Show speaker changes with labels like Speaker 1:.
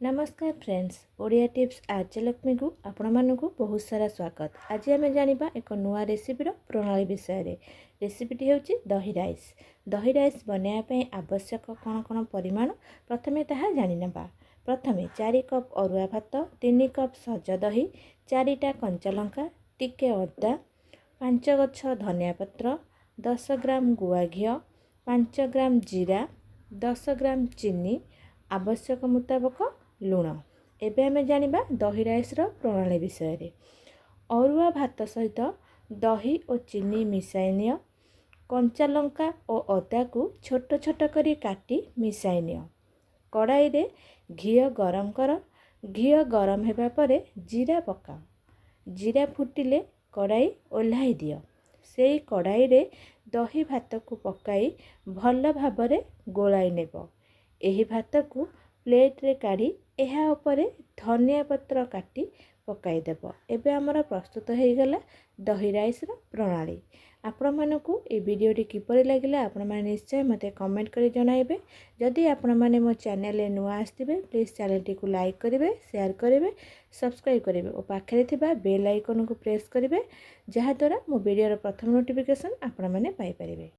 Speaker 1: नमस्कार friends Odia tips आर्यलक्ष्मी को आपण मानक बहुत सारा स्वागत। आज आम जाना एक नुआ रेसिपीर प्रणाली विषय रे। रेसिपीटी होची दही राइस। दही राइस बनाइबा आवश्यक कौन कौन परिमाण प्रथमे ताहा जानि नेबा। प्रथमे 4 कप अरुआ भात, 3 कप सज दही, 4टा कंचा लंका, टिके अदा, 5 गछ धनिया पत्र, 10 ग्राम गुआ घी, 5 ग्राम जीरा, 10 ग्राम चीनी, आवश्यक मुताबक लुण। एबे आमे जानिबा दही राइस रो प्रणाली विषय रे। अरुआ भात सहित दही और चीनी मिसाई नियो। कंचा लंका और अदा को छोट छोट करी काटी मिसाई नियो। कड़ाई रे घी गरम कर। घी गरम हेबा परे जीरा पकाओ। जीरा फुटिले कड़ाई ओल्हाई दियो। सेई कड़ाई रे दही भात को पकाई भल भाबरे गोलाई नेबो। एही भात को प्लेट रे काढ़ी एहा उपरे धनिया पत्र काटी पकाई देबो। एबे हमर प्रस्तुत हो गला दही राइस रो प्रणाली। आपण मानकु ए वीडियोटी किपरि लागिला आपण माने निश्चय मते कमेंट करी जणाइबे। जदि आपण माने मो चैनल रे नुआ आस्तिबे प्लीज चैनल टी को लाइक करिवे, शेयर करिवे, सब्सक्राइब करिवे और पाखरे थिबा बेल आइकन को प्रेस करिवे जहा द्वारा मो वीडियो रो प्रथम नोटिफिकेशन आपण माने पाई परिबे।